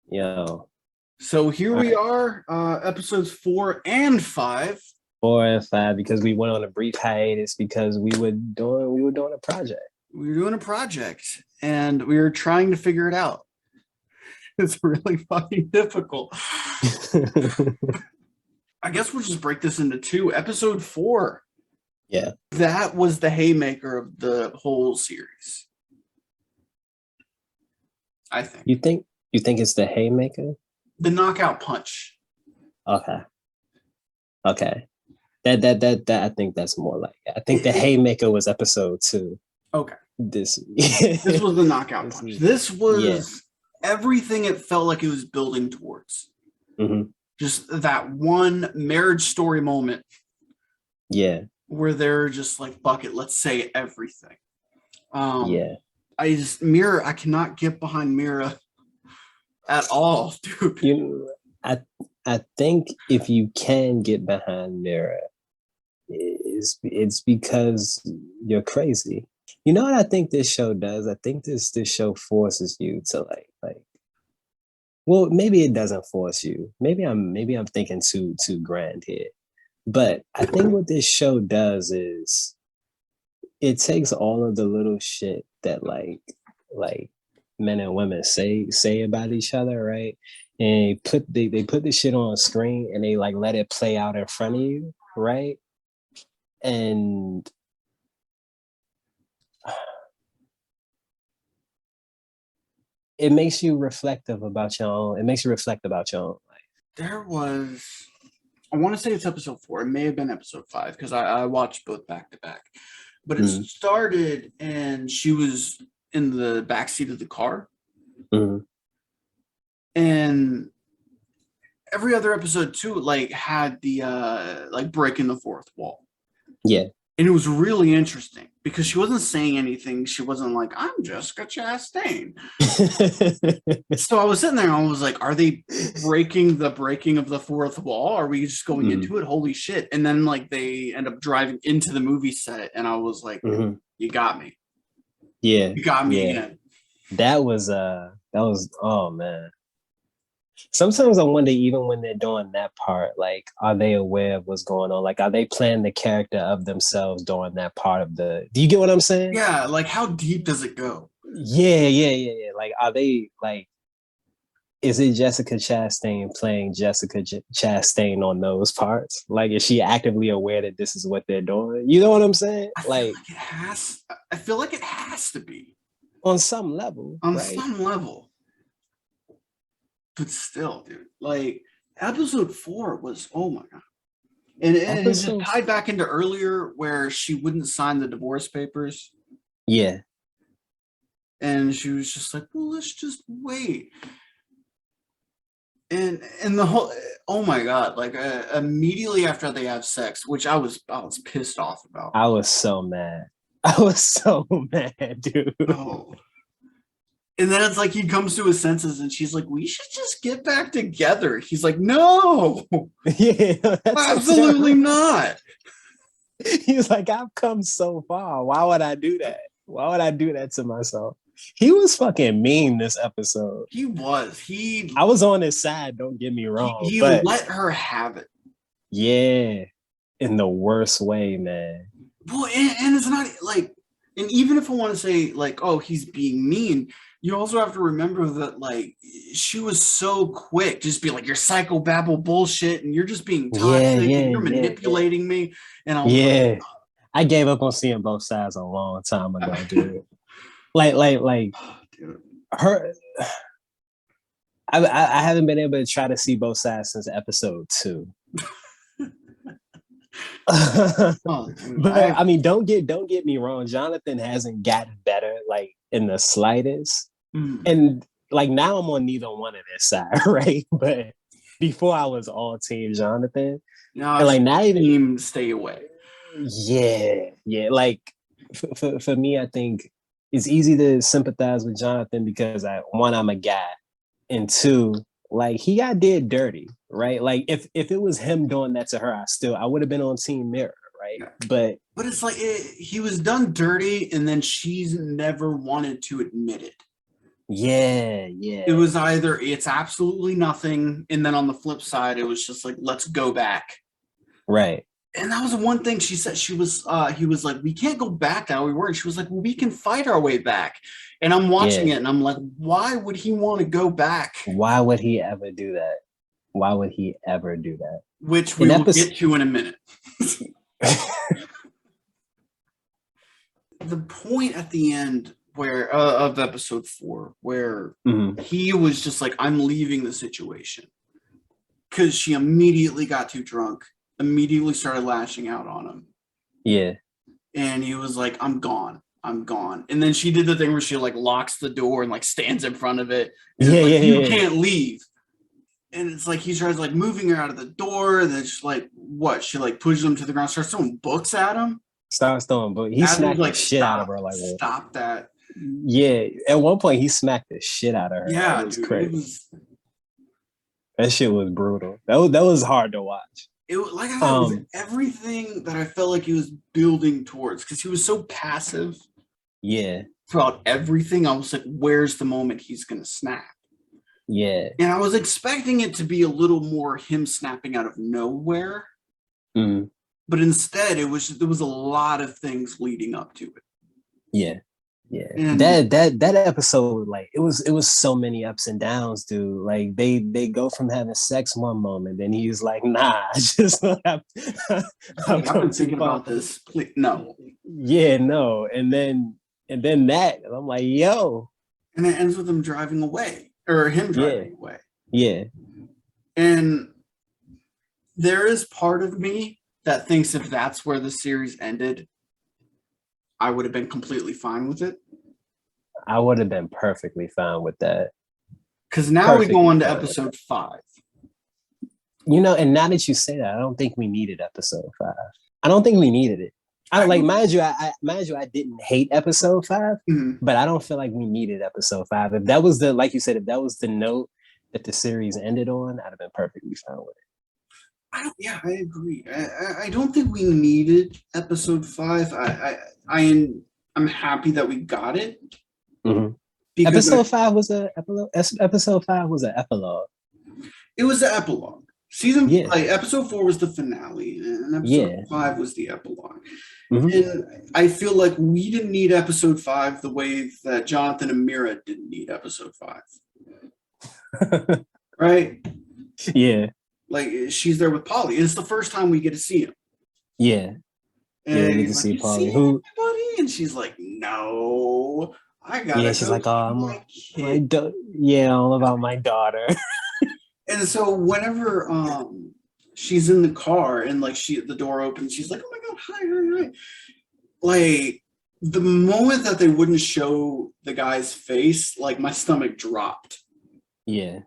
Yo, So here all we right. are, episodes 4 and 5. 4 and 5 because we went on a brief hiatus because we were doing a project. We were doing a project and we were trying to figure it out. It's really fucking difficult. I guess we'll just break this into two. Episode 4, Yeah. that was the haymaker of the whole series, I think. You think it's the haymaker? The knockout punch. Okay. Okay. That I think that's more like I think the It- it- haymaker was episode 2. okay. This This was the knockout punch. This yeah. was everything it felt like it was building towards. Hmm. Just that one Marriage Story moment Yeah. where they're just like, fuck it, let's say everything. Yeah. I cannot get behind Mira at all, dude. I think if you can get behind Mira, it's because you're crazy. You know what I think this show does? I think this show forces you to like well, maybe it doesn't force you. Maybe I'm thinking too grand here. But I think what this show does is it takes all of the little shit that like men and women say about each other, right? And they put the shit on screen and they like let it play out in front of you, right? And it makes you reflective about your own. It makes you reflect about your own life. There was, I want to say it's episode 4. It may have been episode 5 because I watched both back to back. But it Mm-hmm. started and she was in the back seat of the car. Mm-hmm. And every other episode too, like had the like breaking the fourth wall. Yeah. And it was really interesting because she wasn't saying anything. She wasn't like, I'm Jessica Chastain. So I was sitting there and I was like, are they breaking of the fourth wall? Are we just going into it? Holy shit. And then like they end up driving into the movie set and I was like, you got me. Yeah. You got me again. That was oh man. Sometimes I wonder, even when they're doing that part, like, are they aware of what's going on? Like, are they playing the character of themselves during that part of the? Do you get what I'm saying? Yeah, like how deep does it go? Yeah. Like, are they like? Is it Jessica Chastain playing Jessica Chastain on those parts? Like, is she actively aware that this is what they're doing? You know what I'm saying? I feel like it has to be on some level. On right? some level. But still, dude, like episode 4 was, oh my god. And it just tied back into earlier where she wouldn't sign the divorce papers. Yeah. And she was just like, well, let's just wait. And the whole, oh my god, like immediately after they have sex, which I was pissed off about. I was so mad. Dude. Oh. And then it's like he comes to his senses and she's like, we should just get back together. He's like, no. Yeah. Absolutely not. He's like, I've come so far. Why would I do that? Why would I do that to myself? He was fucking mean this episode. He was. I was on his side, don't get me wrong. He let her have it. Yeah. In the worst way, man. Well, and it's not like, and even if I want to say like, oh, he's being mean, you also have to remember that like she was so quick, just be like, you're psychobabble bullshit, and you're just being toxic, and you're manipulating me. And I was like, I gave up on seeing both sides a long time ago, dude. like dude. Her. I haven't been able to try to see both sides since episode 2. But I mean, don't get me wrong. Jonathan hasn't gotten better, like in the slightest. And like now I'm on neither one of their side, right? But before I was all team Jonathan. No, and like now even stay away. Yeah. Like for me, I think it's easy to sympathize with Jonathan because I'm a guy, and 2, like he got did dirty, right? Like if it was him doing that to her, I would have been on Team Mira, right? Yeah. But it's like he was done dirty, and then she's never wanted to admit it. Yeah, It yeah, was either it's absolutely nothing, and then on the flip side, it was just like, let's go back. right. And that was the one thing she said. He was like, we can't go back how we were. And she was like, well, we can fight our way back. And I'm watching Yeah. it and I'm like, why would he want to go back? Why would he ever do that? Why would he ever do that? Which we In will episode, get to in a minute. The point at the end where of episode 4, where Mhm. he was just like, I'm leaving the situation because she immediately got too drunk, immediately started lashing out on him. Yeah, And he was like, I'm gone. I'm gone. And then she did the thing where she like locks the door and like stands in front of it and yeah, is like, yeah, you yeah. can't leave. And it's like he tries like moving her out of the door. And then she's like, what? She like pushes him to the ground, starts throwing books at him. Starts throwing, but he Adam's smacked the like, shit out of her. stop that. Yeah. At one point, he smacked the shit out of her. Yeah, It was dude. It crazy. was That shit was brutal. That was hard to watch. like I said, it was everything that I felt like he was building towards because he was so passive Yeah, throughout everything. I was like, where's the moment he's gonna snap? yeah. And I was expecting it to be a little more him snapping out of nowhere, Mm, but instead there was a lot of things leading up to it. yeah. Yeah. And That episode, like it was so many ups and downs, dude. Like they go from having sex one moment, then he's like, nah, I just I've I've come been too thinking far. about this. Please, no. Yeah, no. And then that, and I'm like, yo, And it ends with him driving away, or him yeah, driving away. yeah. And there is part of me that thinks if that's where the series ended, I would have been completely fine with it. I would have been perfectly fine with that. Because now we go Perfectly on to fine. episode 5. And now that you say that, I don't think we needed episode 5. I don't think we needed it. I don't like, mind you, I didn't hate episode 5, Mhm. but I don't feel like we needed episode 5. If that was like you said, if that was the note that the series ended on, I'd have been perfectly fine with it. I agree. I don't think we needed episode 5. I'm happy that we got it. Mhm. Because Episode 5 was a epilogue. Episode 5 was an epilogue. it was the epilogue. Episode 4 was the finale, and episode 5 was the epilogue. Mhm. And I feel like we didn't need episode 5 the way that Jonathan and Mira didn't need episode 5. Right? Yeah. Like she's there with Polly. And it's the first time we get to see him. Yeah. And we get to he's see like, Polly. Who? And she's like, no, I gotta. Yeah, she's go like, oh, see my kid." all about my daughter. And so whenever she's in the car and like the door opens, she's like, oh my god, hi. Like the moment that they wouldn't show the guy's face, like my stomach dropped. Yeah.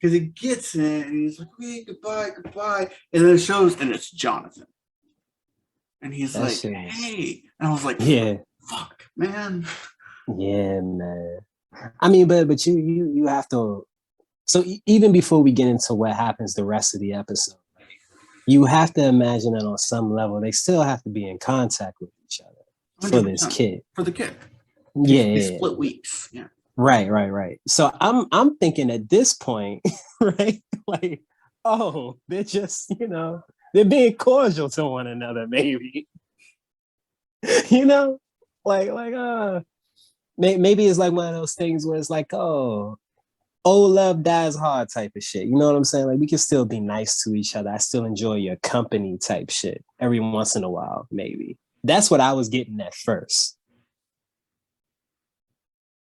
Because he gets in and he's like, okay, goodbye. And then it shows and it's Jonathan. And he's like, hey. And I was like, yeah, fuck, man. Yeah, man. I mean, but you have to. So even before we get into what happens the rest of the episode, you have to imagine that on some level they still have to be in contact with each other for this kid. For the kid. Yeah. They split weeks. Yeah. Right. So I'm thinking at this point, right? Like, oh, they're just, they're being cordial to one another, maybe. Maybe it's like one of those things where it's like, oh, old love dies hard type of shit. You know what I'm saying? Like we can still be nice to each other. I still enjoy your company type shit every once in a while, maybe. That's what I was getting at first.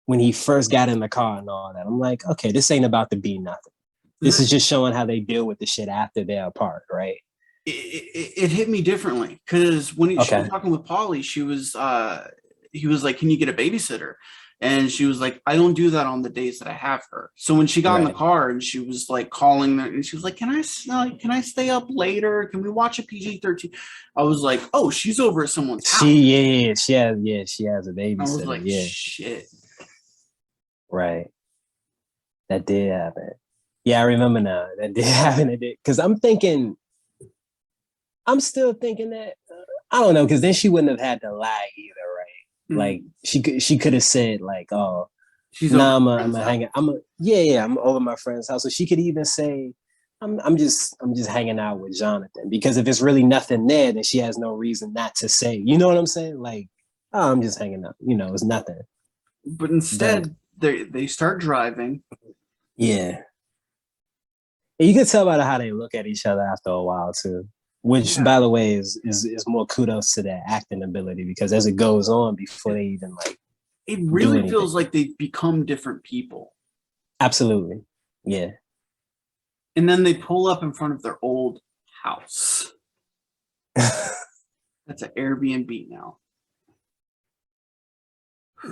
When he first got in the car and all that, I'm like, okay, this ain't about to be nothing. This is just showing how they deal with the shit after they're apart, right? It hit me differently because when she was talking with Polly, he was like, can you get a babysitter? And she was like, I don't do that on the days that I have her. So when she got in the car and she was like calling them and she was like, can I stay up later? Can we watch a PG-13? I was like, oh, she's over at someone's house. She has a babysitter. I was like, shit. Right. That did happen. Yeah, I remember now. That did happen. Because I'm still thinking that, I don't know, because then she wouldn't have had to lie either, right? Mm-hmm. Like she could have said like, oh, She's over Nah, at I'm friend's house. hanging. Yeah. I'm over my friend's house, so she could even say, I'm just hanging out with Jonathan, because if it's really nothing there, then she has no reason not to say. You know what I'm saying? Like, oh, I'm just hanging out. It's nothing. But But instead, they start driving. yeah, and you can tell by how they look at each other after a while too. Which, Yeah. by the way, is more kudos to their acting ability, because as it goes on, before they even like It do really anything, feels like they've become different people. absolutely, yeah. And then they pull up in front of their old house. That's an Airbnb now.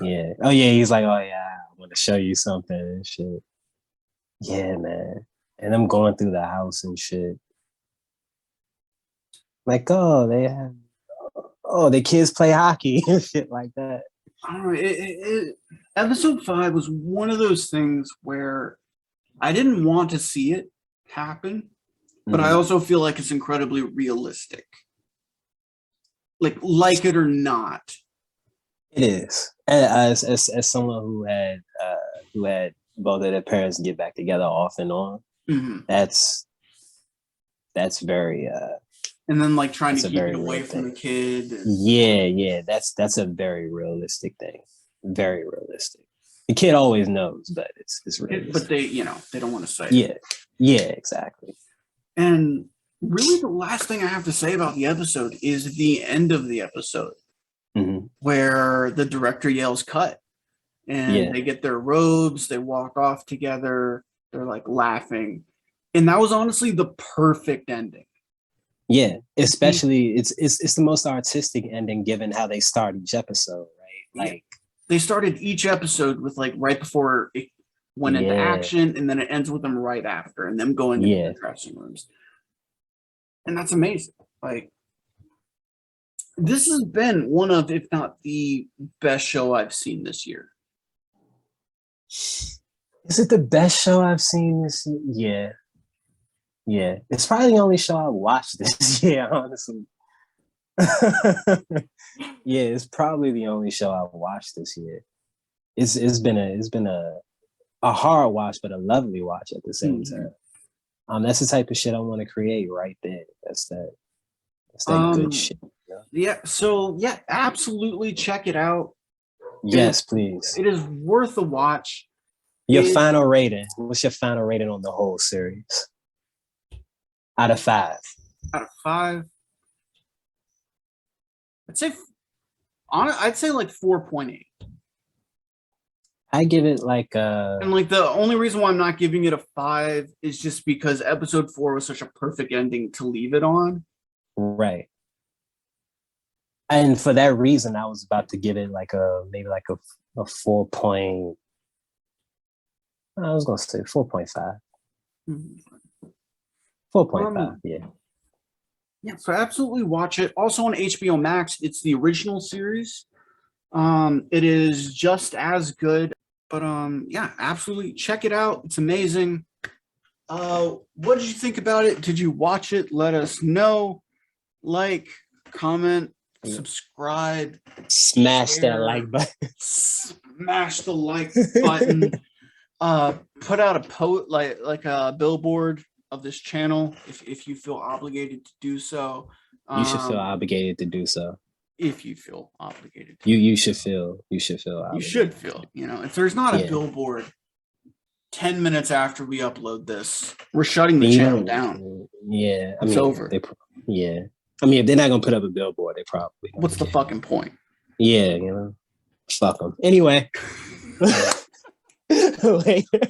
Yeah. Oh yeah. He's like, oh yeah, I want to show you something and shit. Yeah, man. And I'm going through the house and shit. Like, the kids play hockey and shit like that. I don't know. Episode 5 was one of those things where I didn't want to see it happen, but I also feel like it's incredibly realistic. Like it or not. It is. As someone who had both of their parents get back together off and on, that's very and then like trying that's to a keep very it away real from thing. the kid. Yeah. That's a very realistic thing. Very realistic. The kid always knows, but it's realistic. But they don't want to say it. Yeah, exactly. And really, the last thing I have to say about the episode is the end of the episode, where the director yells "cut," and they get their robes, they walk off together, they're like laughing, and that was honestly the perfect ending. Yeah, especially it's the most artistic ending given how they start each episode, right? Like they started each episode with like right before it went into action, and then it ends with them right after, and them going into the dressing rooms. And that's amazing. Like, this has been one of, if not the best show I've seen this year. Is it the best show I've seen this year? Yeah. It's probably the only show I've watched this year, honestly. Yeah, it's probably the only show I've watched this year. It's been a hard watch, but a lovely watch at the same time. That's the type of shit I want to create right there. That's that good shit. Yeah. So yeah, absolutely check it out. Yes, please. It is worth a watch. Your final rating. What's your final rating on the whole series? Out of 5. Out of 5. I'd say like 4.8. I give it like and like the only reason why I'm not giving it a 5 is just because episode 4 was such a perfect ending to leave it on. Right. And for that reason, I was about to give it like maybe like a 4 point. I was gonna say 4.5. 4.5, yeah. Yeah, so absolutely watch it. Also on HBO Max, it's the original series. It is just as good, but yeah, absolutely check it out. It's amazing. What did you think about it? Did you watch it? Let us know. Like, comment, subscribe, smash share, that like button. Smash the like button. Put out like a billboard of this channel if you feel obligated to do so. You should feel obligated to do so. If you feel obligated to you should feel obligated. You should feel, if there's not a billboard 10 minutes after we upload this, we're shutting the channel down. Yeah, it's over. If they're not gonna put up a billboard, they probably what's the fucking point? Yeah, fuck them. Anyway. Later.